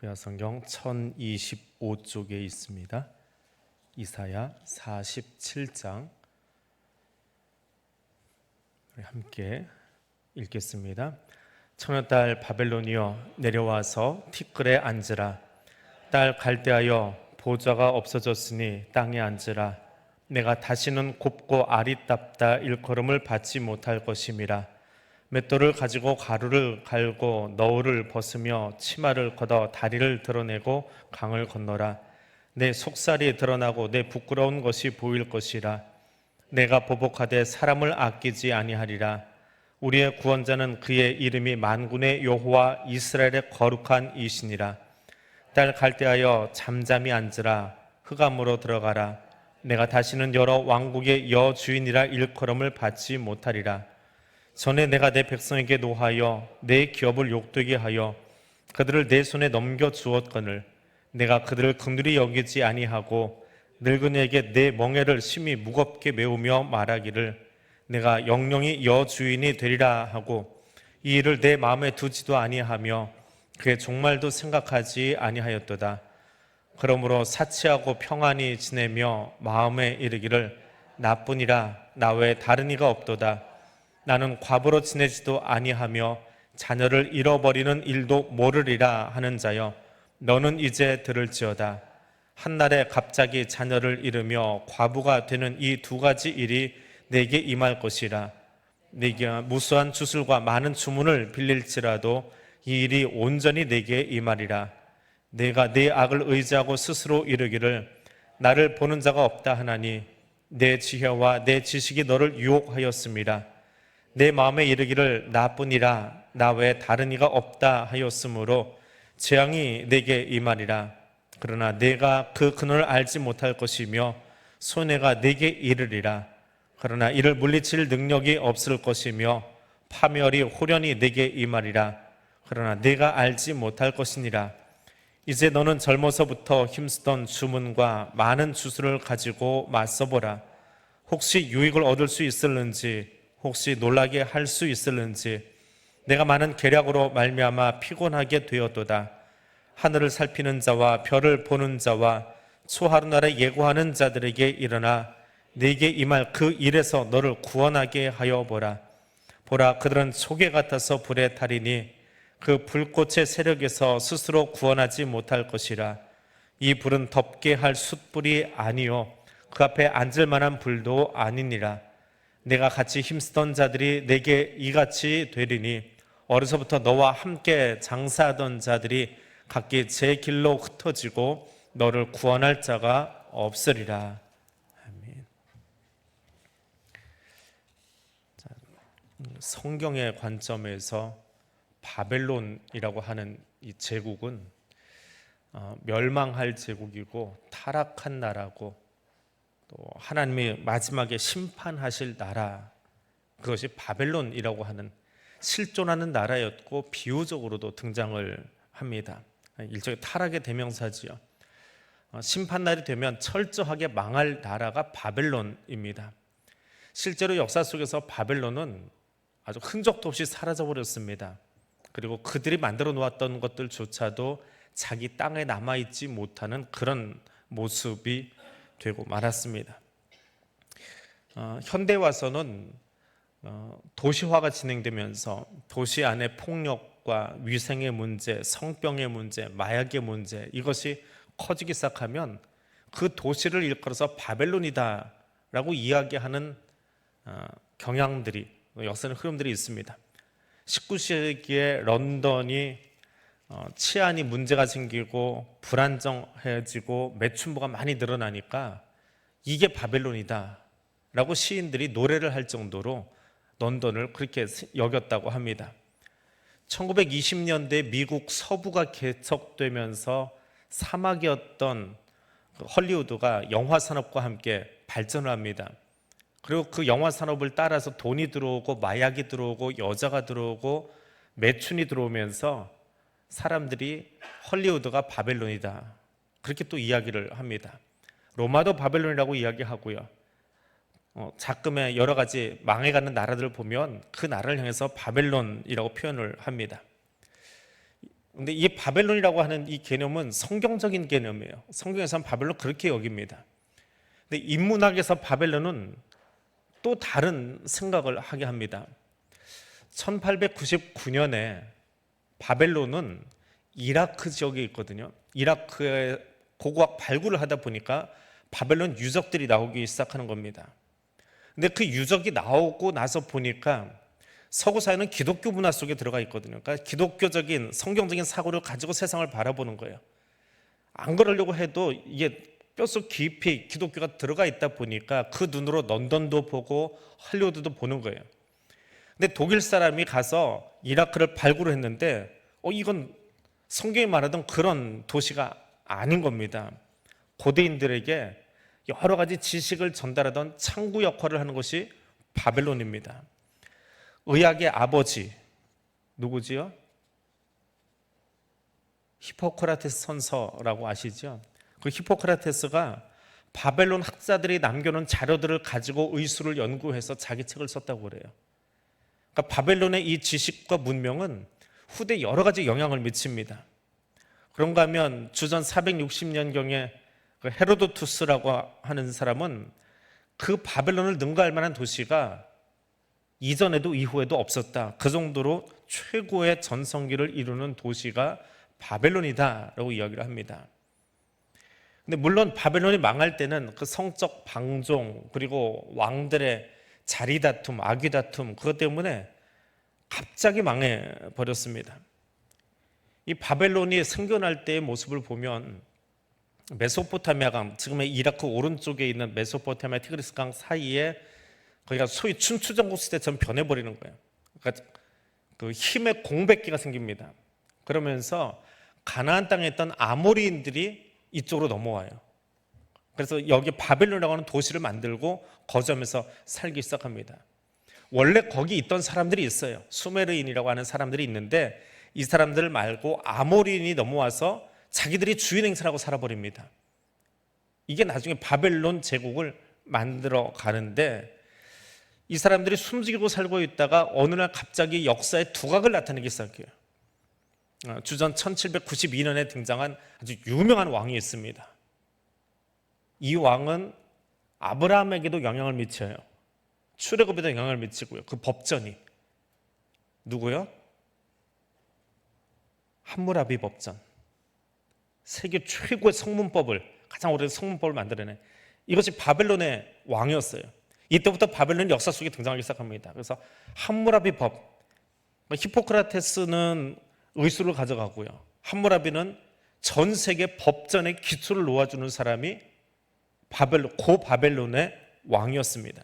구약성경 1025쪽에 있습니다. 이사야 47장 우리 함께 읽겠습니다. 처녀딸 바벨론이여 내려와서 티끌에 앉으라. 딸 갈대하여 보좌가 없어졌으니 땅에 앉으라. 내가 다시는 곱고 아리답다 일컬음을 받지 못할 것임이라. 맷돌을 가지고 가루를 갈고 너울을 벗으며 치마를 걷어 다리를 드러내고 강을 건너라. 내 속살이 드러나고 내 부끄러운 것이 보일 것이라. 내가 보복하되 사람을 아끼지 아니하리라. 우리의 구원자는 그의 이름이 만군의 여호와 이스라엘의 거룩한 이시니라. 딸 갈대하여 잠잠히 앉으라. 흑암으로 들어가라. 내가 다시는 여러 왕국의 여주인이라 일컬음을 받지 못하리라. 전에 내가 내 백성에게 노하여 내 기업을 욕되게 하여 그들을 내 손에 넘겨 주었거늘 내가 그들을 긍휼히 여기지 아니하고 늙은이에게 내 멍에를 심히 무겁게 메우며 말하기를 내가 영영이 여주인이 되리라 하고 이 일을 내 마음에 두지도 아니하며 그의 종말도 생각하지 아니하였도다. 그러므로 사치하고 평안히 지내며 마음에 이르기를 나뿐이라 나 외에 다른 이가 없도다. 나는 과부로 지내지도 아니하며 자녀를 잃어버리는 일도 모르리라 하는 자여 너는 이제 들을지어다. 한날에 갑자기 자녀를 잃으며 과부가 되는 이 두 가지 일이 내게 임할 것이라. 내게 무수한 주술과 많은 주문을 빌릴지라도 이 일이 온전히 내게 임하리라. 내가 내 악을 의지하고 스스로 이르기를 나를 보는 자가 없다 하나니 내 지혜와 내 지식이 너를 유혹하였습니다. 내 마음에 이르기를 나뿐이라 나 외에 다른 이가 없다 하였으므로 재앙이 내게 임하리라. 그러나 내가 그 근원을 알지 못할 것이며 손해가 내게 이르리라. 그러나 이를 물리칠 능력이 없을 것이며 파멸이 호련히 내게 임하리라. 그러나 내가 알지 못할 것이니라. 이제 너는 젊어서부터 힘쓰던 주문과 많은 주술을 가지고 맞서보라. 혹시 유익을 얻을 수 있을는지 혹시 놀라게 할 수 있을는지 내가 많은 계략으로 말미암아 피곤하게 되었도다. 하늘을 살피는 자와 별을 보는 자와 초하루날에 예고하는 자들에게 일어나 네게 임할 그 일에서 너를 구원하게 하여 보라. 보라 그들은 초계 같아서 불에 타리니 그 불꽃의 세력에서 스스로 구원하지 못할 것이라. 이 불은 덮게 할 숯불이 아니요 그 앞에 앉을 만한 불도 아니니라. 내가 같이 힘쓰던 자들이 내게 이같이 되리니 어려서부터 너와 함께 장사하던 자들이 각기 제 길로 흩어지고 너를 구원할 자가 없으리라. 아멘. 성경의 관점에서 바벨론이라고 하는 이 제국은 멸망할 제국이고 타락한 나라고 또 하나님이 마지막에 심판하실 나라, 그것이 바벨론이라고 하는 실존하는 나라였고 비유적으로도 등장을 합니다. 일종의 타락의 대명사지요. 심판날이 되면 철저하게 망할 나라가 바벨론입니다. 실제로 역사 속에서 바벨론은 아주 흔적도 없이 사라져버렸습니다. 그리고 그들이 만들어 놓았던 것들조차도 자기 땅에 남아있지 못하는 그런 모습이 되고 말았습니다. 현대 와서는 도시화가 진행되면서 도시 안의 폭력과 위생의 문제, 성병의 문제, 마약의 문제 이것이 커지기 시작하면 그 도시를 일컬어서 바벨론이다 라고 이야기하는 경향들이, 역사의 흐름들이 있습니다. 19세기에 런던이 치안이 문제가 생기고 불안정해지고 매춘부가 많이 늘어나니까 이게 바벨론이다 라고 시인들이 노래를 할 정도로 런던을 그렇게 여겼다고 합니다. 1920년대 미국 서부가 개척되면서 사막이었던 헐리우드가 영화 산업과 함께 발전을 합니다. 그리고 그 영화 산업을 따라서 돈이 들어오고 마약이 들어오고 여자가 들어오고 매춘이 들어오면서 사람들이 헐리우드가 바벨론이다 그렇게 또 이야기를 합니다. 로마도 바벨론이라고 이야기하고요. 작금의 여러 가지 망해가는 나라들을 보면 그 나라를 향해서 바벨론이라고 표현을 합니다. 근데 이 바벨론이라고 하는 이 개념은 성경적인 개념이에요. 성경에서는 바벨론 그렇게 여깁니다. 근데 인문학에서 바벨론은 또 다른 생각을 하게 합니다. 1899년에 바벨론은 이라크 지역에 있거든요. 이라크에 고고학 발굴을 하다 보니까 바벨론 유적들이 나오기 시작하는 겁니다. 근데 그 유적이 나오고 나서 보니까 서구 사회는 기독교 문화 속에 들어가 있거든요. 그러니까 기독교적인 성경적인 사고를 가지고 세상을 바라보는 거예요. 안 그러려고 해도 이게 뼛속 깊이 기독교가 들어가 있다 보니까 그 눈으로 런던도 보고 할리우드도 보는 거예요. 근데 독일 사람이 가서 이라크를 발굴을 했는데 이건 성경이 말하던 그런 도시가 아닌 겁니다. 고대인들에게 여러 가지 지식을 전달하던 창구 역할을 하는 것이 바벨론입니다. 의학의 아버지 누구지요? 히포크라테스 선서라고 아시죠? 그 히포크라테스가 바벨론 학자들이 남겨놓은 자료들을 가지고 의술을 연구해서 자기 책을 썼다고 그래요. 그러니까 바벨론의 이 지식과 문명은 후대에 여러 가지 영향을 미칩니다. 그런가 하면 주전 460년경에 그 헤로도투스라고 하는 사람은 그 바벨론을 능가할 만한 도시가 이전에도 이후에도 없었다. 그 정도로 최고의 전성기를 이루는 도시가 바벨론이다라고 이야기를 합니다. 근데 물론 바벨론이 망할 때는 그 성적 방종 그리고 왕들의 자리 다툼, 아귀 다툼 그것 때문에 갑자기 망해 버렸습니다. 이 바벨론이 생겨날 때의 모습을 보면 메소포타미아 강, 지금의 이라크 오른쪽에 있는 메소포타미아 티그리스 강 사이에 거기가 소위 춘추전국 시대처럼 변해버리는 거예요. 그러니까 그 힘의 공백기가 생깁니다. 그러면서 가나안 땅에 있던 아모리인들이 이쪽으로 넘어와요. 그래서 여기 바벨론이라고 하는 도시를 만들고 거주하면서 살기 시작합니다. 원래 거기 있던 사람들이 있어요. 수메르인이라고 하는 사람들이 있는데 이 사람들 말고 아모리인이 넘어와서 자기들이 주인 행세하고 살아버립니다. 이게 나중에 바벨론 제국을 만들어 가는데 이 사람들이 숨지고 살고 있다가 어느 날 갑자기 역사의 두각을 나타내기 시작해요. 주전 1792년에 등장한 아주 유명한 왕이 있습니다. 이 왕은 아브라함에게도 영향을 미쳐요. 출애굽에도 영향을 미치고요. 그 법전이 누구요? 함무라비 법전. 세계 최고의 성문법을 가장 오래된 성문법을 만들어낸 이것이 바벨론의 왕이었어요. 이때부터 바벨론이 역사 속에 등장하기 시작합니다. 그래서 함무라비 법, 히포크라테스는 의술을 가져가고요. 함무라비는 전 세계 법전의 기초를 놓아주는 사람이 고 바벨론의 왕이었습니다.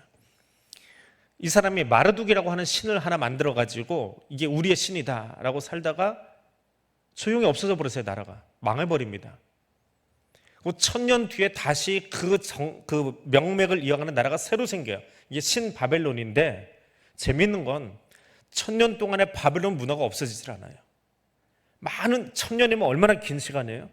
이 사람이 마르둑이라고 하는 신을 하나 만들어 가지고 이게 우리의 신이다라고 살다가 소용이 없어져 버렸어요. 나라가 망해버립니다. 1000년 뒤에 다시 그 명맥을 이어가는 나라가 새로 생겨요. 이게 신바벨론인데 재밌는 건 1000년 동안의 바벨론 문화가 없어지질 않아요. 많은 1000년이면 얼마나 긴 시간이에요?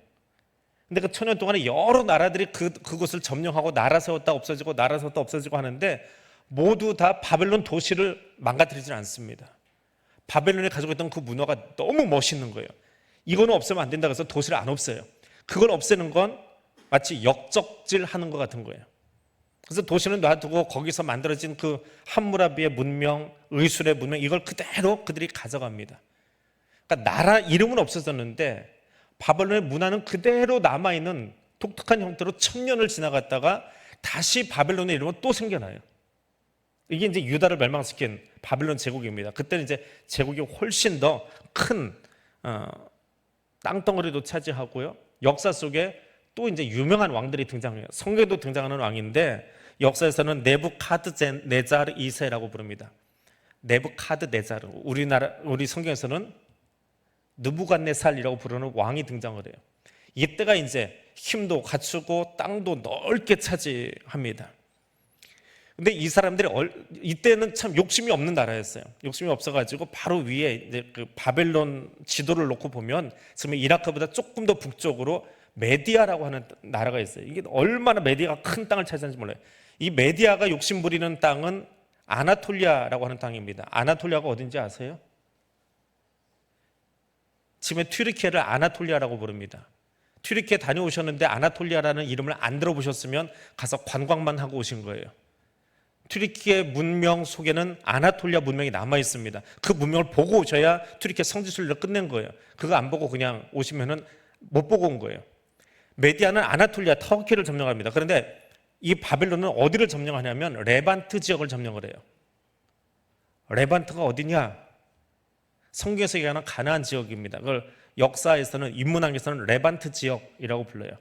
근데 그 1000년 동안에 여러 나라들이 그곳을 점령하고 나라 세웠다 없어지고 나라 세웠다 없어지고 하는데 모두 다 바벨론 도시를 망가뜨리지는 않습니다. 바벨론이 가지고 있던 그 문화가 너무 멋있는 거예요. 이거는 없애면 안 된다고 해서 도시를 안 없애요. 그걸 없애는 건 마치 역적질하는 것 같은 거예요. 그래서 도시는 놔두고 거기서 만들어진 그 함무라비의 문명, 의술의 문명 이걸 그대로 그들이 가져갑니다. 그러니까 나라 이름은 없어졌는데 바벨론의 문화는 그대로 남아있는 독특한 형태로 1000년을 지나갔다가 다시 바벨론의 이름은 또 생겨나요. 이게 이제 유다를 멸망시킨 바벨론 제국입니다. 그때는 이제 제국이 훨씬 더 큰 땅덩어리도 차지하고요. 역사 속에 또 이제 유명한 왕들이 등장해요. 성경에도 등장하는 왕인데 역사에서는 네부카드네자르 2세라고 부릅니다. 네부카드네자르. 우리 성경에서는 느부갓네살이라고 부르는 왕이 등장을 해요. 이때가 이제 힘도 갖추고 땅도 넓게 차지합니다. 근데 이 사람들이 이때는 참 욕심이 없는 나라였어요. 욕심이 없어가지고 바로 위에 이제 그 바벨론 지도를 놓고 보면 지금 이라크보다 조금 더 북쪽으로 메디아라고 하는 나라가 있어요. 이게 얼마나 메디아가 큰 땅을 차지하는지 몰라요. 이 메디아가 욕심 부리는 땅은 아나톨리아라고 하는 땅입니다. 아나톨리아가 어딘지 아세요? 지금의 튀르키예를 아나톨리아라고 부릅니다. 튀르키예 다녀오셨는데 아나톨리아라는 이름을 안 들어보셨으면 가서 관광만 하고 오신 거예요. 튀르키예 문명 속에는 아나톨리아 문명이 남아 있습니다. 그 문명을 보고 오셔야 튀르키예 성지순례를 끝낸 거예요. 그거 안 보고 그냥 오시면은 못 보고 온 거예요. 메디아는 아나톨리아, 터키를 점령합니다. 그런데 이 바벨론은 어디를 점령하냐면 레반트 지역을 점령을 해요. 레반트가 어디냐? 성경에서 얘기하는 가나안 지역입니다. 그걸 역사에서는, 인문학에서는 레반트 지역이라고 불러요.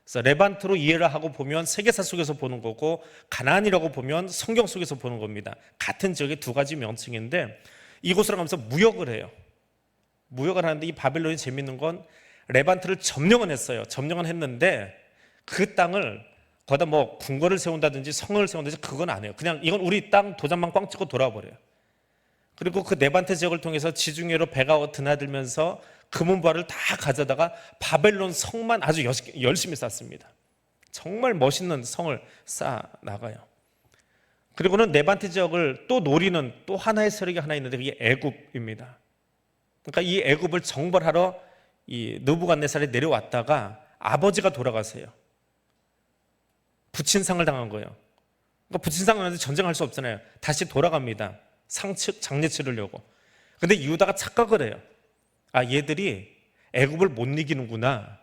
그래서 레반트로 이해를 하고 보면 세계사 속에서 보는 거고, 가나안이라고 보면 성경 속에서 보는 겁니다. 같은 지역의 두 가지 명칭인데, 이곳으로 가면서 무역을 해요. 무역을 하는데 이 바벨론이 재밌는 건 레반트를 점령은 했어요. 점령은 했는데 그 땅을 거기다 뭐 궁궐을 세운다든지 성을 세운다든지 그건 안 해요. 그냥 이건 우리 땅 도장만 꽝 찍고 돌아버려요. 그리고 그 네반트 지역을 통해서 지중해로 배가 드나들면서 금은보화를 다 가져다가 바벨론 성만 아주 열심히 쌓습니다. 정말 멋있는 성을 쌓아 나가요. 그리고는 네반트 지역을 또 노리는 또 하나의 세력이 하나 있는데 그게 애굽입니다. 그러니까 이 애굽을 정벌하러 이 느부갓네살이 내려왔다가 아버지가 돌아가세요. 부친상을 당한 거예요. 그러니까 부친상을 하는데 전쟁할 수 없잖아요. 다시 돌아갑니다. 장례 치르려고. 근데 유다가 착각을 해요. 아, 얘들이 애굽을 못 이기는구나.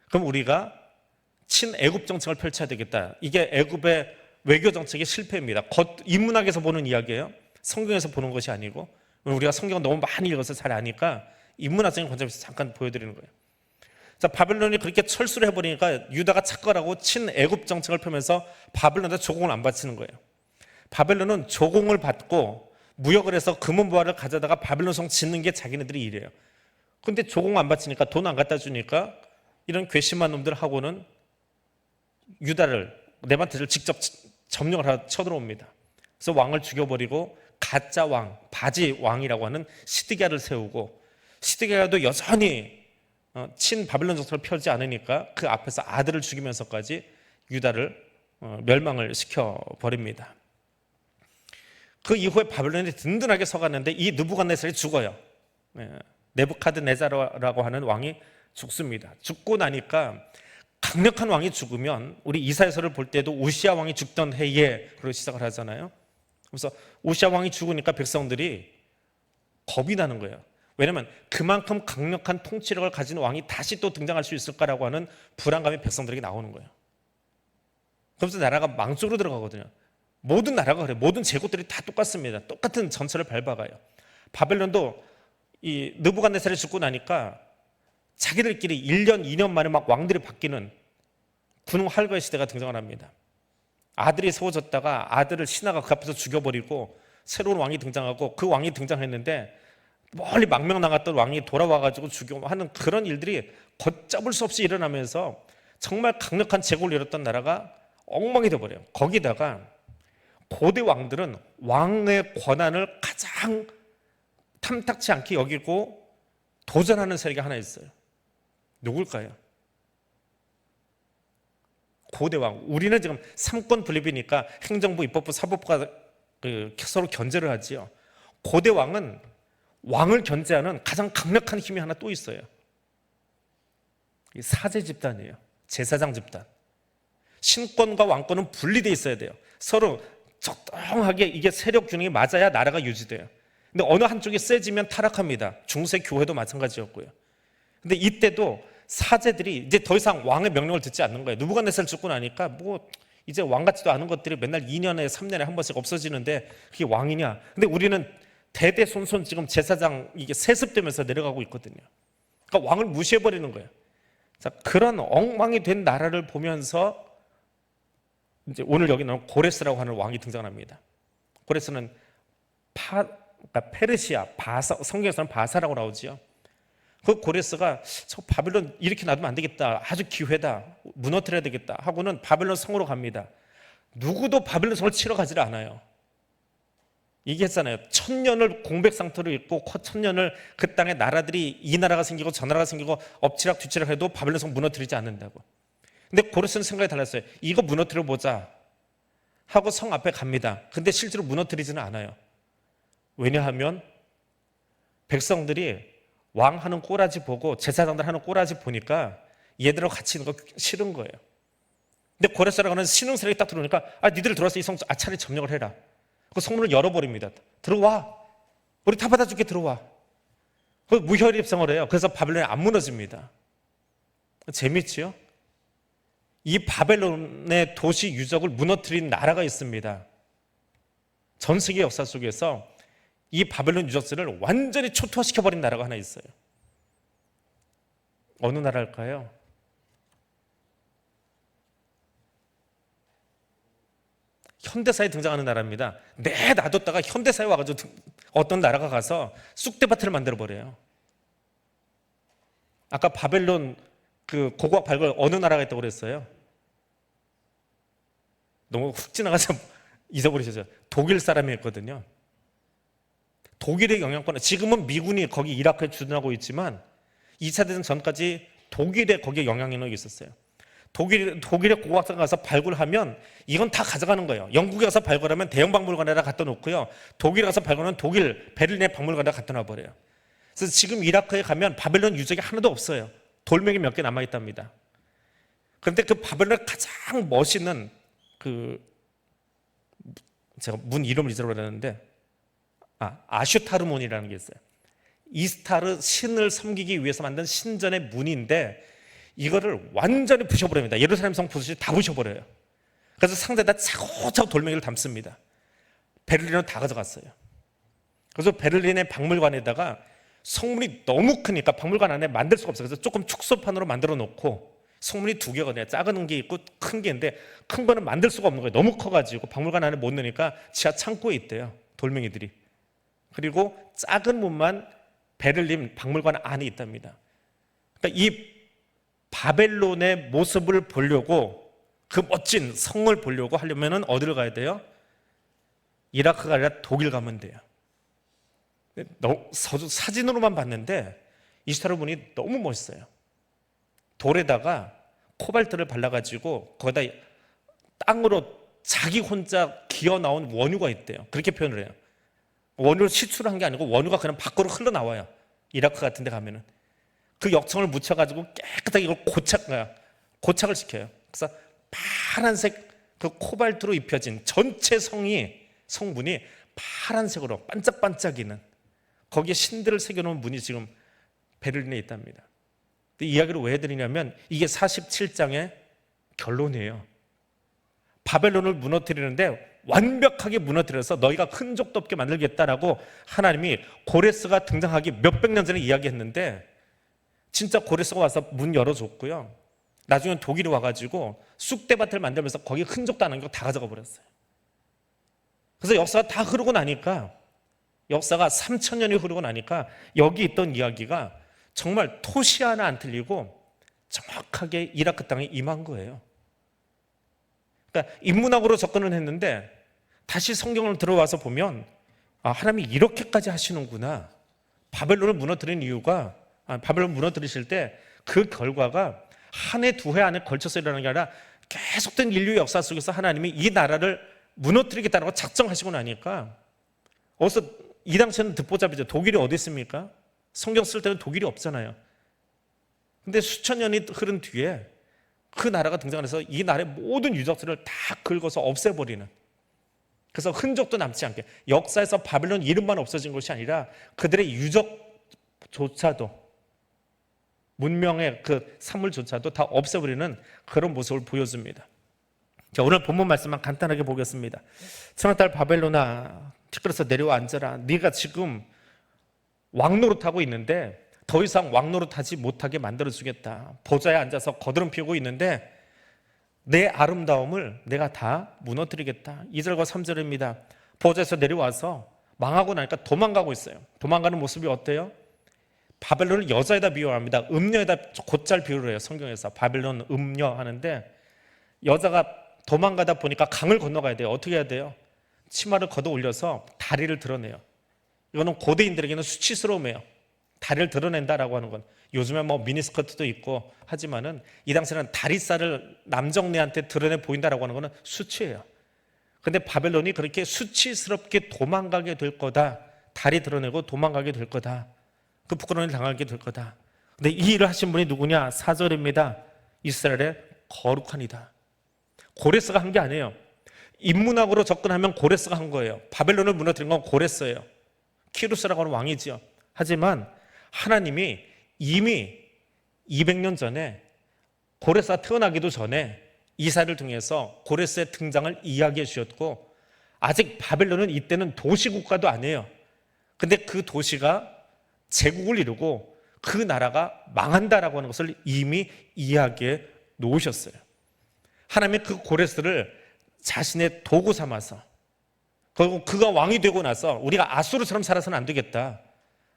그럼 우리가 친애굽 정책을 펼쳐야 되겠다. 이게 애굽의 외교 정책의 실패입니다. 인문학에서 보는 이야기예요. 성경에서 보는 것이 아니고, 우리가 성경을 너무 많이 읽어서 잘 아니까 인문학적인 관점에서 잠깐 보여드리는 거예요. 자, 바벨론이 그렇게 철수를 해버리니까 유다가 착각을 하고 친애굽 정책을 펴면서 바벨론한테 조공을 안 바치는 거예요. 바벨론은 조공을 받고 무역을 해서 금은보화를 가져다가 바벨론 성 짓는 게 자기네들이 일이에요. 근데 조공 안 바치니까, 돈 안 갖다 주니까 이런 괘씸한 놈들하고는 유다를, 네반트를 직접 점령을 하러 쳐들어옵니다. 그래서 왕을 죽여버리고 가짜 왕, 바지 왕이라고 하는 시드기야를 세우고, 시드기야도 여전히 친 바벨론 정책을 펴지 않으니까 그 앞에서 아들을 죽이면서까지 유다를 멸망을 시켜버립니다. 그 이후에 바벨론이 든든하게 서갔는데 이 느부갓네살이 죽어요. 네부카드네자라고 하는 왕이 죽습니다. 죽고 나니까, 강력한 왕이 죽으면 우리 이사야서를 볼 때도 우시아 왕이 죽던 해에 그걸 시작을 하잖아요. 그래서 우시아 왕이 죽으니까 백성들이 겁이 나는 거예요. 왜냐하면 그만큼 강력한 통치력을 가진 왕이 다시 또 등장할 수 있을까라고 하는 불안감이 백성들에게 나오는 거예요. 그러면서 나라가 망쪽으로 들어가거든요. 모든 나라가 그래요. 모든 제국들이 다 똑같습니다. 똑같은 전철을 밟아가요. 바벨론도 이 느부갓네살이 죽고 나니까 자기들끼리 1년, 2년 만에 막 왕들이 바뀌는 군웅 할거의 시대가 등장을 합니다. 아들이 세워졌다가 아들을 신하가 그 앞에서 죽여버리고 새로운 왕이 등장하고, 그 왕이 등장했는데 멀리 망명 나갔던 왕이 돌아와가지고 죽이고 하는 그런 일들이 걷잡을 수 없이 일어나면서 정말 강력한 제국을 이뤘던 나라가 엉망이 돼버려요. 거기다가 고대 왕들은 왕의 권한을 가장 탐탁치 않게 여기고 도전하는 세력이 하나 있어요. 누굴까요? 고대 왕. 우리는 지금 삼권 분립이니까 행정부, 입법부, 사법부가 서로 견제를 하지요. 고대 왕은 왕을 견제하는 가장 강력한 힘이 하나 또 있어요. 사제 집단이에요. 제사장 집단. 신권과 왕권은 분리되어 있어야 돼요. 서로 적당하게 이게 세력 균형이 맞아야 나라가 유지돼요. 근데 어느 한쪽이 세지면 타락합니다. 중세 교회도 마찬가지였고요. 근데 이때도 사제들이 이제 더 이상 왕의 명령을 듣지 않는 거예요. 느부갓네살 죽고 나니까 뭐 이제 왕 같지도 않은 것들이 맨날 2년에 3년에 한 번씩 없어지는데 그게 왕이냐? 근데 우리는 대대손손 지금 제사장 이게 세습되면서 내려가고 있거든요. 그러니까 왕을 무시해버리는 거예요. 자, 그런 엉망이 된 나라를 보면서 이제 오늘 여기 나온 고레스라고 하는 왕이 등장합니다. 고레스는 그러니까 페르시아, 바사, 성경에서는 바사라고 나오지요. 그 고레스가 저 바벨론 이렇게 놔두면 안 되겠다, 아주 기회다, 무너뜨려야 되겠다 하고는 바벨론 성으로 갑니다. 누구도 바벨론 성을 치러 가지를 않아요. 얘기했잖아요. 1000년을 공백 상태로 있고 1000년을 그 땅에 나라들이 이 나라가 생기고 저 나라가 생기고 엎치락 뒤치락 해도 바벨론 성 무너뜨리지 않는다고. 근데 고레스는 생각이 달랐어요. 이거 무너뜨려 보자 하고 성 앞에 갑니다. 근데 실제로 무너뜨리지는 않아요. 왜냐하면 백성들이 왕 하는 꼬라지 보고 제사장들 하는 꼬라지 보니까 얘들하고 같이 있는 거 싫은 거예요. 근데 고레스라고 하는 신흥세력이 딱 들어오니까 니들 들어와서 이 성 차라리 점령을 해라. 그 성문을 열어버립니다. 들어와. 우리 다 받아줄게. 들어와. 그 무혈 입성을 해요. 그래서 바벨론이 안 무너집니다. 재밌지요? 이 바벨론의 도시 유적을 무너뜨린 나라가 있습니다. 전 세계 역사 속에서 이 바벨론 유적지를 완전히 초토화시켜버린 나라가 하나 있어요. 어느 나라일까요? 현대사에 등장하는 나라입니다. 놔뒀다가 현대사에 와가지고 어떤 나라가 가서 쑥대밭을 만들어버려요. 아까 바벨론 그 고고학 발굴 어느 나라가 있다고 그랬어요? 너무 훅 지나가서 잊어버리셨죠? 독일 사람이었거든요. 독일의 영향권, 지금은 미군이 거기 이라크에 주둔하고 있지만 2차 대전 전까지 독일에 거기에 영향력이 있었어요. 독일의 고고학사가 가서 발굴하면 이건 다 가져가는 거예요. 영국에 가서 발굴하면 대형 박물관에다 갖다 놓고요. 독일에 가서 발굴하면 독일 베를린의 박물관에다 갖다 놔버려요. 그래서 지금 이라크에 가면 바벨론 유적이 하나도 없어요. 돌멩이 몇 개 남아있답니다. 그런데 그 바벨론의 가장 멋있는 제가 문 이름을 잊어버렸는데 아슈타르문이라는 게 있어요. 이스타르 신을 섬기기 위해서 만든 신전의 문인데 이거를 완전히 부셔버립니다. 예루살렘 성 부수시 다 부셔버려요. 그래서 상대에다 차고차고 돌멩이를 담습니다. 베를린은 다 가져갔어요. 그래서 베를린의 박물관에다가 성문이 너무 크니까 박물관 안에 만들 수가 없어요. 그래서 조금 축소판으로 만들어 놓고 성문이 두 개거든요. 작은 게 있고 큰 게 있는데 큰 거는 만들 수가 없는 거예요. 너무 커가지고 박물관 안에 못 넣으니까 지하 창고에 있대요. 돌멩이들이. 그리고 작은 문만 베를린 박물관 안에 있답니다. 그러니까 이 바벨론의 모습을 보려고 그 멋진 성을 보려고 하려면 어디를 가야 돼요? 이라크가 아니라 독일 가면 돼요. 사진으로만 봤는데 이스타르문이 너무 멋있어요. 돌에다가 코발트를 발라가지고 거기다 땅으로 자기 혼자 기어 나온 원유가 있대요. 그렇게 표현을 해요. 원유를 시추를 한 게 아니고 원유가 그냥 밖으로 흘러나와요. 이라크 같은 데 가면은. 그 역청을 묻혀가지고 깨끗하게 이걸 고착을 시켜요. 그래서 파란색 그 코발트로 입혀진 전체 성문이 파란색으로 반짝반짝이는 거기에 신들을 새겨놓은 문이 지금 베를린에 있답니다. 이 이야기를 왜 해드리냐면 이게 47장의 결론이에요. 바벨론을 무너뜨리는데 완벽하게 무너뜨려서 너희가 흔적도 없게 만들겠다라고 하나님이 고레스가 등장하기 몇백 년 전에 이야기했는데 진짜 고레스가 와서 문 열어줬고요. 나중에 독일이 와가지고 쑥대밭을 만들면서 거기 흔적도 안 남기고 다 가져가 버렸어요. 그래서 역사가 다 흐르고 나니까 역사가 3000년이 흐르고 나니까 여기 있던 이야기가 정말 토시 하나 안 틀리고 정확하게 이라크 땅에 임한 거예요. 그러니까 인문학으로 접근을 했는데 다시 성경을 들어와서 보면 하나님이 이렇게까지 하시는구나. 바벨론을 무너뜨린 이유가 바벨론 무너뜨리실 때 그 결과가 한 해, 두 해 안에 걸쳐서 일어나는 게 아니라 계속된 인류 역사 속에서 하나님이 이 나라를 무너뜨리겠다고 작정하시고 나니까 어디서 이 당시에는 듣보잡이죠. 독일이 어디 있습니까? 성경 쓸 때는 독일이 없잖아요. 근데 수천 년이 흐른 뒤에 그 나라가 등장해서 이 나라의 모든 유적들을 다 긁어서 없애버리는, 그래서 흔적도 남지 않게, 역사에서 바벨론 이름만 없어진 것이 아니라 그들의 유적조차도, 문명의 그 산물조차도 다 없애버리는 그런 모습을 보여줍니다. 자, 오늘 본문 말씀만 간단하게 보겠습니다. 천하딸 바벨론아, 티끌에서 내려와 앉아라. 네가 지금 왕노릇하고 있는데 더 이상 왕노릇하지 못하게 만들어주겠다. 보좌에 앉아서 거드름 피우고 있는데 내 아름다움을 내가 다 무너뜨리겠다. 2절과 3절입니다. 보좌에서 내려와서 망하고 나니까 도망가고 있어요. 도망가는 모습이 어때요? 바벨론을 여자에다 비유합니다. 음녀에다 곧잘 비유를 해요. 성경에서 바벨론 음녀 하는데, 여자가 도망가다 보니까 강을 건너가야 돼요. 어떻게 해야 돼요? 치마를 걷어 올려서 다리를 드러내요. 이거는 고대인들에게는 수치스러움이에요. 다리를 드러낸다라고 하는 건, 요즘에 뭐 미니스커트도 있고 하지만은 이 당시에는 다리살을 남정네한테 드러내 보인다라고 하는 거는 수치예요. 근데 바벨론이 그렇게 수치스럽게 도망가게 될 거다, 다리 드러내고 도망가게 될 거다, 그 부끄러운 일 당하게 될 거다. 근데 이 일을 하신 분이 누구냐? 4절입니다. 이스라엘의 거룩한 이다. 고레스가 한 게 아니에요. 인문학으로 접근하면 고레스가 한 거예요. 바벨론을 무너뜨린 건 고레스예요. 키루스라고 하는 왕이지요. 하지만 하나님이 이미 200년 전에 고레스가 태어나기도 전에 이사를 통해서 고레스의 등장을 이야기해 주셨고, 아직 바벨론은 이때는 도시국가도 아니에요. 근데 그 도시가 제국을 이루고 그 나라가 망한다라고 하는 것을 이미 이야기해 놓으셨어요. 하나님의 그 고레스를 자신의 도구 삼아서, 그리고 그가 왕이 되고 나서 우리가 아수르처럼 살아서는 안 되겠다.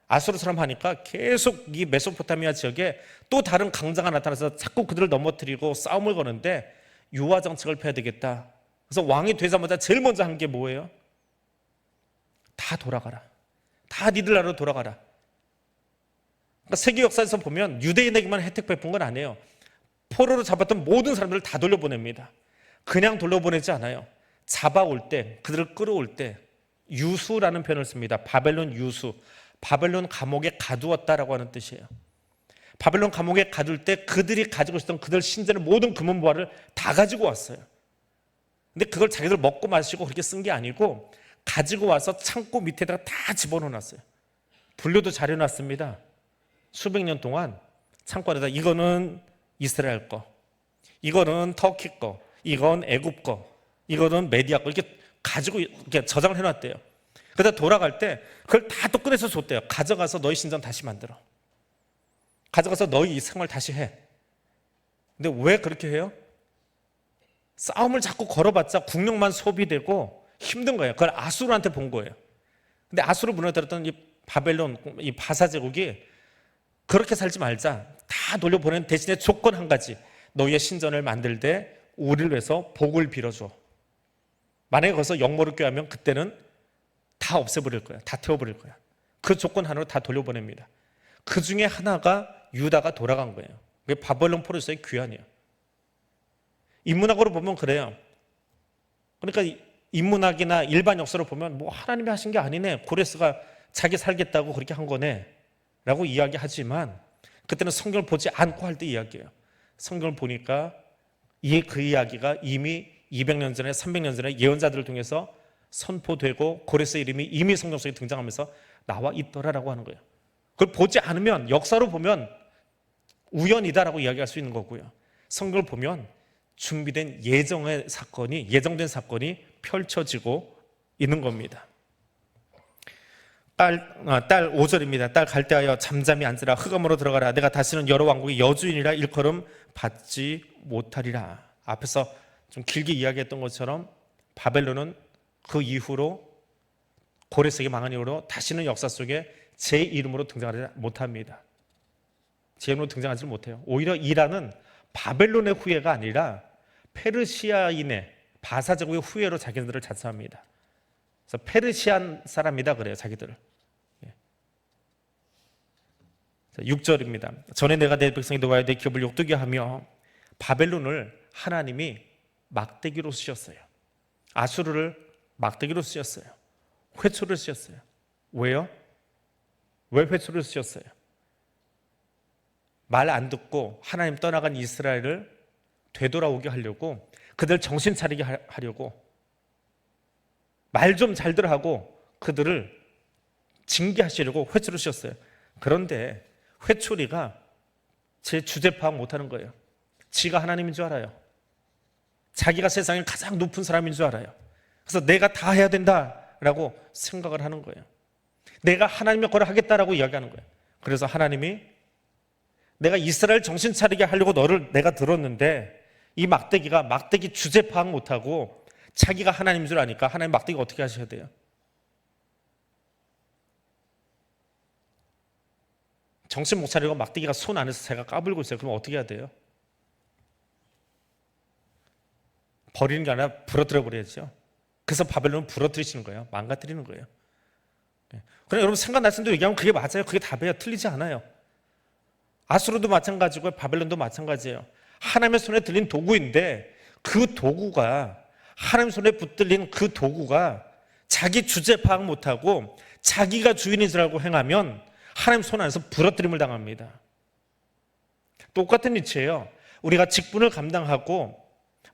아수르처럼 하니까 계속 이 메소포타미아 지역에 또 다른 강자가 나타나서 자꾸 그들을 넘어뜨리고 싸움을 거는데 유화 정책을 펴야 되겠다. 그래서 왕이 되자마자 제일 먼저 한 게 뭐예요? 다 돌아가라. 다 니들 나라로 돌아가라. 그러니까 세계 역사에서 보면 유대인에게만 혜택 베푼 건 아니에요. 포로로 잡았던 모든 사람들을 다 돌려보냅니다. 그냥 돌려보내지 않아요. 잡아올 때, 그들을 끌어올 때 유수라는 표현을 씁니다. 바벨론 유수. 바벨론 감옥에 가두었다라고 하는 뜻이에요. 바벨론 감옥에 가둘 때 그들이 가지고 있었던 그들 신전의 모든 금은보화를 다 가지고 왔어요. 근데 그걸 자기들 먹고 마시고 그렇게 쓴 게 아니고 가지고 와서 창고 밑에다가 다 집어넣어놨어요. 분류도 잘해놨습니다. 수백 년 동안 창고 안에다 이거는 이스라엘 거, 이거는 터키 거, 이건 애굽 거, 이거는 메디아 거, 이렇게 가지고 이렇게 저장을 해놨대요. 그러다 돌아갈 때 그걸 다 또 꺼내서 줬대요. 가져가서 너희 신전 다시 만들어. 가져가서 너희 이 생활 다시 해. 근데 왜 그렇게 해요? 싸움을 자꾸 걸어봤자 국력만 소비되고 힘든 거예요. 그걸 아수르한테 본 거예요. 근데 아수르 무너뜨렸던 이 바벨론, 이 바사 제국이 그렇게 살지 말자. 다 돌려보낸 대신에 조건 한 가지. 너희의 신전을 만들 때 우리를 위해서 복을 빌어줘. 만약에 거기서 역모를 꾀하면 그때는 다 없애버릴 거야. 다 태워버릴 거야. 그 조건 하나로 다 돌려보냅니다. 그 중에 하나가 유다가 돌아간 거예요. 그게 바벨론 포로에서의 귀환이에요. 인문학으로 보면 그래요. 그러니까 인문학이나 일반 역사로 보면 뭐 하나님이 하신 게 아니네. 고레스가 자기 살겠다고 그렇게 한 거네. 라고 이야기하지만 그때는 성경을 보지 않고 할 때 이야기예요. 성경을 보니까 그 이야기가 이미 200년 전에 300년 전에 예언자들을 통해서 선포되고 고레스 이름이 이미 성경 속에 등장하면서 나와 있더라라고 하는 거예요. 그걸 보지 않으면 역사로 보면 우연이다라고 이야기할 수 있는 거고요. 성경을 보면 준비된 예정된 사건이 펼쳐지고 있는 겁니다. 딸 5절입니다. 딸 갈대하여 잠잠히 앉으라. 흑암으로 들어가라. 내가 다시는 여러 왕국의 여주인이라 일컬음 받지 못하리라. 앞에서 좀 길게 이야기했던 것처럼 바벨론은 그 이후로 고레스에게 망한 이후로 다시는 역사 속에 제 이름으로 등장하지 못합니다. 제 이름으로 등장하지 못해요. 오히려 이란은 바벨론의 후예가 아니라 페르시아인의 바사 제국의 후예로 자기들을 자처합니다. 그래서 페르시안 사람이다 그래요, 자기들을. 6절입니다. 전에 내가 내 백성이 노아에 내 기업을 욕되게 하며 바벨론을 하나님이 막대기로 쓰셨어요. 아수르를 막대기로 쓰셨어요. 회초를 쓰셨어요. 왜요? 왜 회초를 쓰셨어요? 말 안 듣고 하나님 떠나간 이스라엘을 되돌아오게 하려고, 그들 정신 차리게 하려고, 말 좀 잘들 하고 그들을 징계하시려고 회초를 쓰셨어요. 그런데 회초리가 제 주제 파악 못하는 거예요. 지가 하나님인 줄 알아요. 자기가 세상에 가장 높은 사람인 줄 알아요. 그래서 내가 다 해야 된다라고 생각을 하는 거예요. 내가 하나님의 거를 하겠다라고 이야기하는 거예요. 그래서 하나님이 내가 이스라엘 정신 차리게 하려고 너를 내가 들었는데 이 막대기 주제 파악 못하고 자기가 하나님인 줄 아니까 하나님 막대기 어떻게 하셔야 돼요? 정신 못 차리고 막대기가 손 안에서 제가 까불고 있어요. 그럼 어떻게 해야 돼요? 버리는 게 아니라 부러뜨려 버려야죠. 그래서 바벨론은 부러뜨리시는 거예요. 망가뜨리는 거예요. 그럼 여러분 생각나신 대로 얘기하면 그게 맞아요. 그게 답이에요. 틀리지 않아요. 아수르도 마찬가지고요. 바벨론도 마찬가지예요. 하나님의 손에 들린 도구인데 그 도구가, 하나님 손에 붙들린 그 도구가 자기 주제 파악 못하고 자기가 주인인 줄 알고 행하면 하나님 손 안에서 부러뜨림을 당합니다. 똑같은 이치예요. 우리가 직분을 감당하고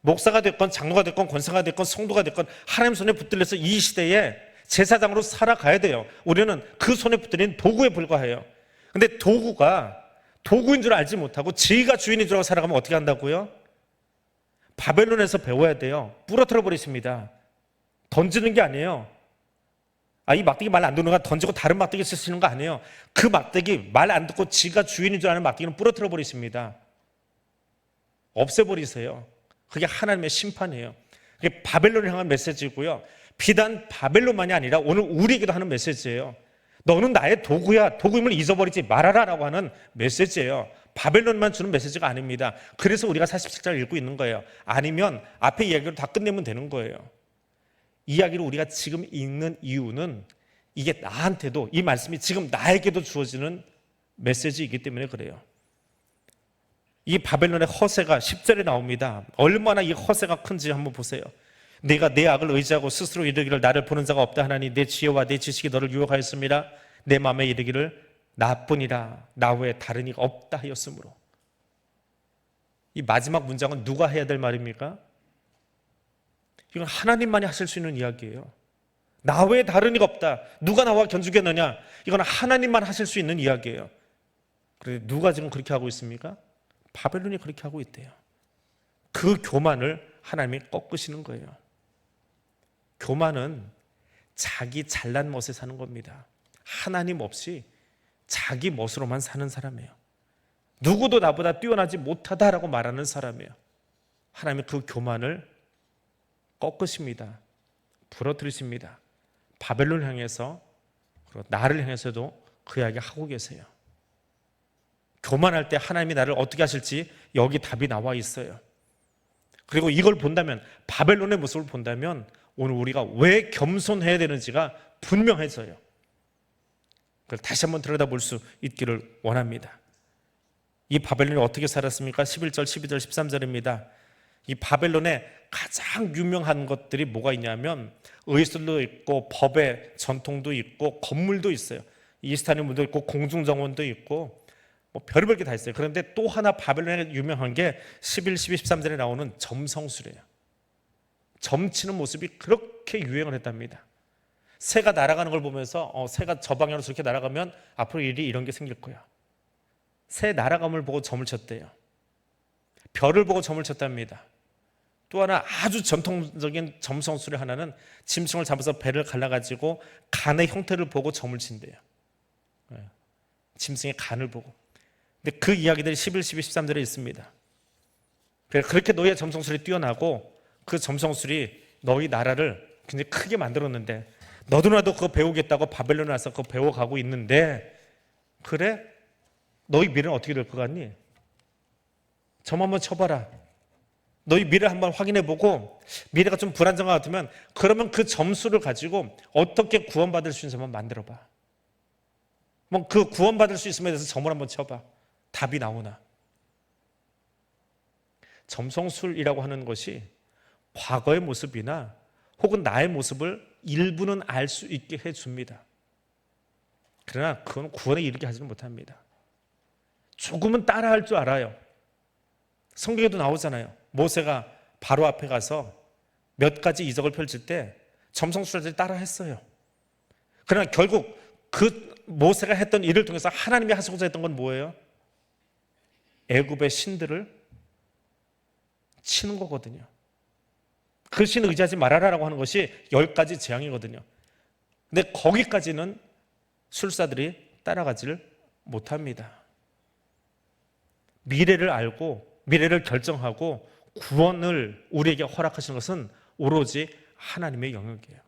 목사가 됐건 장로가 됐건 권사가 됐건 성도가 됐건 하나님 손에 붙들려서 이 시대에 제사장으로 살아가야 돼요. 우리는 그 손에 붙들린 도구에 불과해요. 근데 도구가 도구인 줄 알지 못하고 지가 주인인 줄 알고 살아가면 어떻게 한다고요? 바벨론에서 배워야 돼요. 부러뜨려 버리십니다. 던지는 게 아니에요. 이 막대기 말 안 듣는 거 던지고 다른 막대기 쓰시는 거 아니에요. 그 막대기 말 안 듣고 지가 주인인 줄 아는 막대기는 부러뜨려 버리십니다. 없애버리세요. 그게 하나님의 심판이에요. 그게 바벨론을 향한 메시지고요. 비단 바벨론만이 아니라 오늘 우리에게도 하는 메시지예요. 너는 나의 도구야. 도구임을 잊어버리지 말아라 라고 하는 메시지예요. 바벨론만 주는 메시지가 아닙니다. 그래서 우리가 47장을 읽고 있는 거예요. 아니면 앞에 이야기를 다 끝내면 되는 거예요. 이야기를 우리가 지금 읽는 이유는 이게 나한테도, 이 말씀이 지금 나에게도 주어지는 메시지이기 때문에 그래요. 이 바벨론의 허세가 10절에 나옵니다. 얼마나 이 허세가 큰지 한번 보세요. 내가 내 악을 의지하고 스스로 이르기를 나를 보는 자가 없다 하나니 내 지혜와 내 지식이 너를 유혹하였습니다. 내 마음에 이르기를 나뿐이라 나 외에 다른 이가 없다 하였으므로. 이 마지막 문장은 누가 해야 될 말입니까? 이건 하나님만이 하실 수 있는 이야기예요. 나 외에 다른 이가 없다. 누가 나와 견주겠느냐? 이건 하나님만 하실 수 있는 이야기예요. 그런데 누가 지금 그렇게 하고 있습니까? 바벨론이 그렇게 하고 있대요. 그 교만을 하나님이 꺾으시는 거예요. 교만은 자기 잘난 멋에 사는 겁니다. 하나님 없이 자기 멋으로만 사는 사람이에요. 누구도 나보다 뛰어나지 못하다라고 말하는 사람이에요. 하나님이 그 교만을 꺾으십니다. 부러뜨리십니다. 바벨론을 향해서, 그리고 나를 향해서도 그 이야기 하고 계세요. 교만할 때 하나님이 나를 어떻게 하실지 여기 답이 나와 있어요. 그리고 이걸 본다면, 바벨론의 모습을 본다면 오늘 우리가 왜 겸손해야 되는지가 분명해져요. 그걸 다시 한번 들여다볼 수 있기를 원합니다. 이 바벨론이 어떻게 살았습니까? 11절, 12절, 13절입니다. 이 바벨론의 가장 유명한 것들이 뭐가 있냐면 의술도 있고 법의 전통도 있고 건물도 있어요. 이스타닐 문도 있고 공중정원도 있고 뭐 별의별 게 다 있어요. 그런데 또 하나 바벨론에 유명한 게 11, 12, 13절에 나오는 점성술이에요. 점치는 모습이 그렇게 유행을 했답니다. 새가 날아가는 걸 보면서 새가 저 방향으로 저렇게 날아가면 앞으로 일이 이런 게 생길 거야. 새 날아감을 보고 점을 쳤대요. 별을 보고 점을 쳤답니다. 또 하나 아주 전통적인 점성술의 하나는 짐승을 잡아서 배를 갈라가지고 간의 형태를 보고 점을 친대요. 짐승의 간을 보고. 근데 그 이야기들이 11, 12, 13절에 있습니다. 그렇게 너희의 점성술이 뛰어나고 그 점성술이 너희 나라를 굉장히 크게 만들었는데 너도 나도 그거 배우겠다고 바벨론에 와서 그거 배워가고 있는데 그래? 너희 미래는 어떻게 될 것 같니? 점 한번 쳐봐라. 너희 미래 한번 확인해보고 미래가 좀 불안정한 것 같으면 그러면 그 점수를 가지고 어떻게 구원받을 수 있는지 한번 만들어봐. 뭐 그 구원받을 수 있음에 대해서 점을 한번 쳐봐. 답이 나오나. 점성술이라고 하는 것이 과거의 모습이나 혹은 나의 모습을 일부는 알 수 있게 해줍니다. 그러나 그건 구원에 이르게 하지는 못합니다. 조금은 따라할 줄 알아요. 성경에도 나오잖아요. 모세가 바로 앞에 가서 몇 가지 이적을 펼칠 때 점성술자들이 따라했어요. 그러나 결국 그 모세가 했던 일을 통해서 하나님이 하시고자 했던 건 뭐예요? 애굽의 신들을 치는 거거든요. 그 신 의지하지 말아라라고 하는 것이 10가지 재앙이거든요. 근데 거기까지는 술사들이 따라가지를 못합니다. 미래를 알고 미래를 결정하고 구원을 우리에게 허락하시는 것은 오로지 하나님의 영역이에요.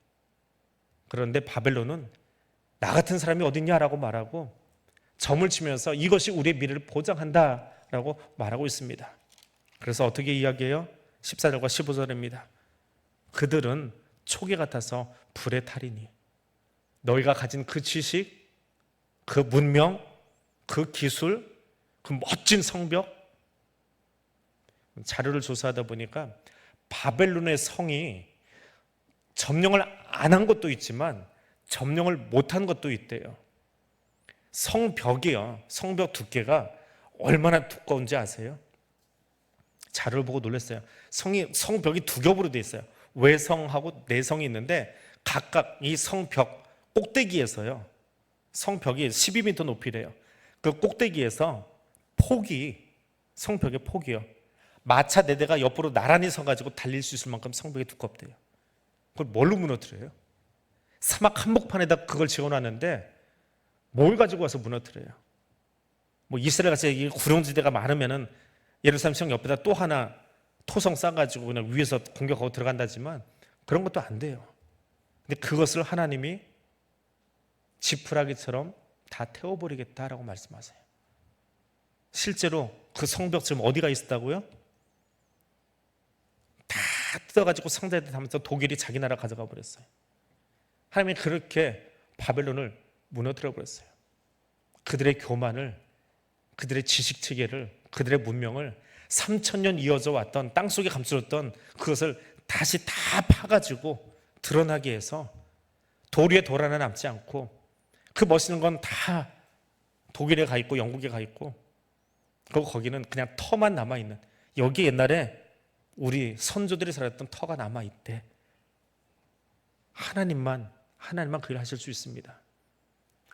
그런데 바벨론은 나 같은 사람이 어딨냐라고 말하고 점을 치면서 이것이 우리의 미래를 보장한다라고 말하고 있습니다. 그래서 어떻게 이야기해요? 14절과 15절입니다. 그들은 초계 같아서 불에 타리니 너희가 가진 그 지식, 그 문명, 그 기술, 그 멋진 성벽, 자료를 조사하다 보니까 바벨론의 성이 점령을 안 한 것도 있지만 점령을 못한 것도 있대요. 성벽이요, 성벽 두께가 얼마나 두꺼운지 아세요? 자료를 보고 놀랐어요. 성벽이 두 겹으로 되어 있어요. 외성하고 내성이 있는데 각각 이 성벽 꼭대기에서요, 성벽이 12m 높이래요. 그 꼭대기에서 성벽의 폭이요, 마차 4대가 옆으로 나란히 서가지고 달릴 수 있을 만큼 성벽이 두껍대요. 그걸 뭘로 무너뜨려요? 사막 한복판에다 그걸 지어놨는데 뭘 가지고 와서 무너뜨려요? 뭐 이스라엘 같이 구룡지대가 많으면은 예루살렘 성 옆에다 또 하나 토성 쌓아가지고 그냥 위에서 공격하고 들어간다지만 그런 것도 안 돼요. 근데 그것을 하나님이 지푸라기처럼 다 태워버리겠다라고 말씀하세요. 실제로 그 성벽 지금 어디가 있었다고요? 다 뜯어가지고 상자에 담아서 독일이 자기 나라 가져가 버렸어요. 하나님이 그렇게 바벨론을 무너뜨려 버렸어요. 그들의 교만을, 그들의 지식체계를, 그들의 문명을 3000년 이어져 왔던, 땅속에 감춰졌던 그것을 다시 다 파가지고 드러나게 해서 돌 위에 돌 하나 남지 않고, 그 멋있는 건 다 독일에 가 있고 영국에 가 있고, 그리고 거기는 그냥 터만 남아있는, 여기 옛날에 우리 선조들이 살았던 터가 남아있대. 하나님만 그 일 하실 수 있습니다.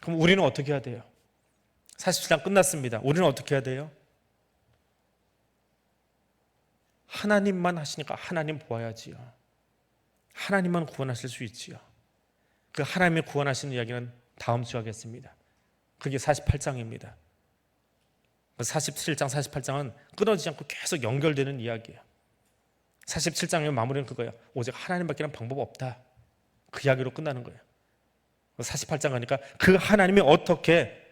그럼 우리는 어떻게 해야 돼요? 47장 끝났습니다. 우리는 어떻게 해야 돼요? 하나님만 하시니까 하나님 보아야지요. 하나님만 구원하실 수 있지요. 그 하나님이 구원하시는 이야기는 다음 주에 하겠습니다. 그게 48장입니다. 47장, 48장은 끊어지지 않고 계속 연결되는 이야기예요. 47장의 마무리는 그거예요. 오직 하나님밖에 는 방법 없다. 그 이야기로 끝나는 거예요. 48장 하니까 그 하나님이 어떻게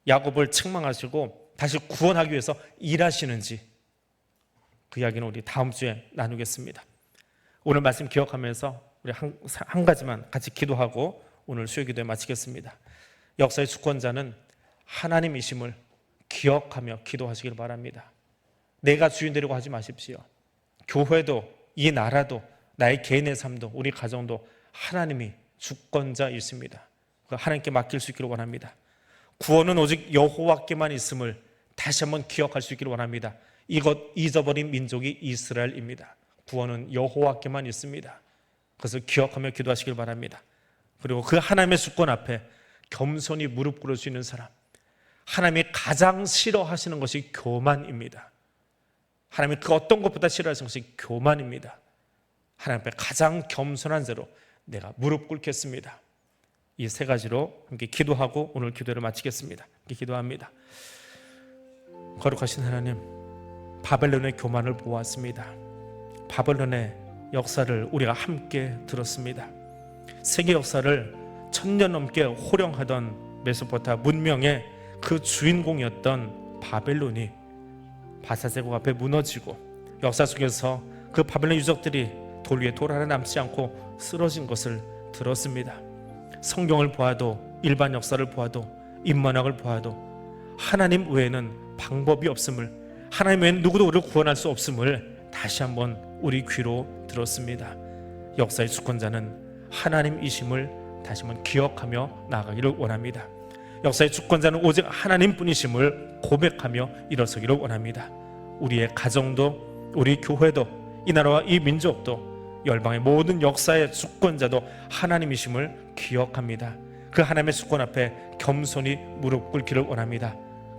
야곱을 책망하시고 다시 구원하기 위해서 일하시는지, 그 이야기는 우리 다음 주에 나누겠습니다. 오늘 말씀 기억하면서 우리 한 가지만 같이 기도하고 오늘 수요 기도에 마치겠습니다. 역사의 주권자는 하나님이심을 기억하며 기도하시길 바랍니다. 내가 주인 되려고 하지 마십시오. 교회도, 이 나라도, 나의 개인의 삶도, 우리 가정도 하나님이 주권자이십니다. 하나님께 맡길 수 있기를 원합니다. 구원은 오직 여호와께만 있음을 다시 한번 기억할 수 있기를 원합니다. 이것 잊어버린 민족이 이스라엘입니다. 구원은 여호와께만 있습니다. 그것을 기억하며 기도하시길 바랍니다. 그리고 그 하나님의 주권 앞에 겸손히 무릎 꿇을 수 있는 사람, 하나님이 가장 싫어하시는 것이 교만입니다. 하나님이 그 어떤 것보다 싫어하시는 것이 교만입니다. 하나님 앞에 가장 겸손한 자로 내가 무릎 꿇겠습니다. 이 세 가지로 함께 기도하고 오늘 기도를 마치겠습니다. 함께 기도합니다. 거룩하신 하나님, 바벨론의 교만을 보았습니다. 바벨론의 역사를 우리가 함께 들었습니다. 세계 역사를 1000년 넘게 호령하던 메소포타 문명의 그 주인공이었던 바벨론이 바사제국 앞에 무너지고, 역사 속에서 그 바벨론 유적들이 돌 위에 돌 하나 남지 않고 쓰러진 것을 들었습니다. 성경을 보아도, 일반 역사를 보아도, 인문학을 보아도 하나님 외에는 방법이 없음을, 하나님 외에는 누구도 우리를 구원할 수 없음을 다시 한번 우리 귀로 들었습니다. 역사의 주권자는 하나님이심을 다시 한번 기억하며 나아가기를 원합니다. 역사의 주권자는 오직 하나님뿐이심을 고백하며 일어서기를 원합니다. 우리의 가정도, 우리 교회도, 이 나라와 이 민족도, 열방의 모든 역사의 주권자도 하나님이심을 기억합니다. 그 하나님의 주권 앞에 겸손히 무릎 꿇기를 원합니다.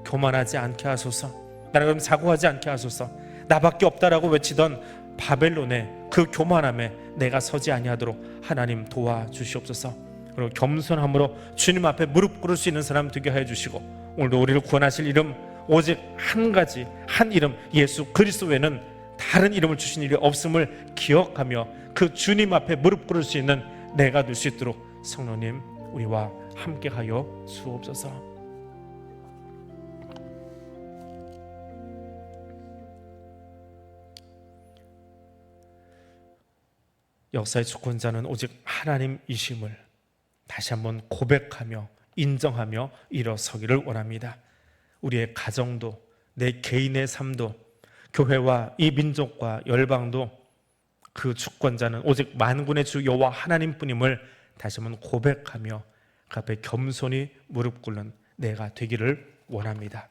교만하지 않게 하소서. 나는 사고하지 않게 하소서. 나밖에 없다라고 외치던 바벨론의 그 교만함에 내가 서지 아니하도록 하나님 도와주시옵소서. 그리고 겸손함으로 주님 앞에 무릎 꿇을 수 있는 사람 되게 하여 주시고, 오늘도 우리를 구원하실 이름 오직 한 가지, 한 이름, 예수 그리스도 외에는 다른 이름을 주신 일이 없음을 기억하며 그 주님 앞에 무릎 꿇을 수 있는 내가 될 수 있도록 성령님 우리와 함께하여 주옵소서. 역사의 주권자는 오직 하나님이심을 다시 한번 고백하며 인정하며 일어서기를 원합니다. 우리의 가정도, 내 개인의 삶도, 교회와 이 민족과 열방도 그 주권자는 오직 만군의 주 여호와 하나님뿐임을 다시 한번 고백하며 그 앞에 겸손히 무릎 꿇는 내가 되기를 원합니다.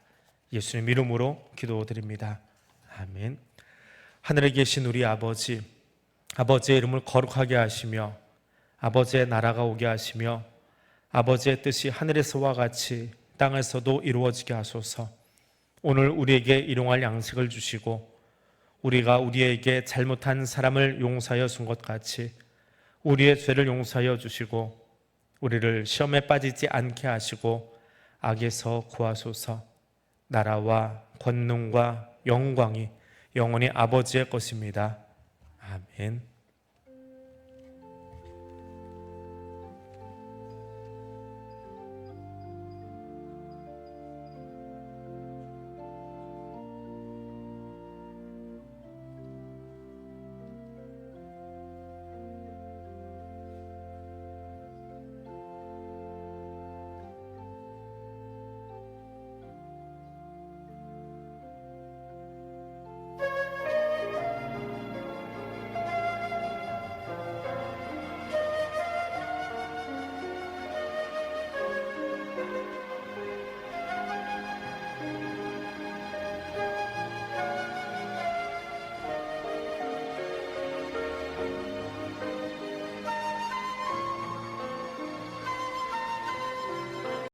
예수님 이름으로 기도드립니다. 아멘. 하늘에 계신 우리 아버지, 아버지의 이름을 거룩하게 하시며 아버지의 나라가 오게 하시며 아버지의 뜻이 하늘에서와 같이 땅에서도 이루어지게 하소서. 오늘 우리에게 일용할 양식을 주시고 우리가 우리에게 잘못한 사람을 용서하여 준 것 같이 우리의 죄를 용서하여 주시고 우리를 시험에 빠지지 않게 하시고 악에서 구하소서. 나라와 권능과 영광이 영원히 아버지의 것입니다. 아멘.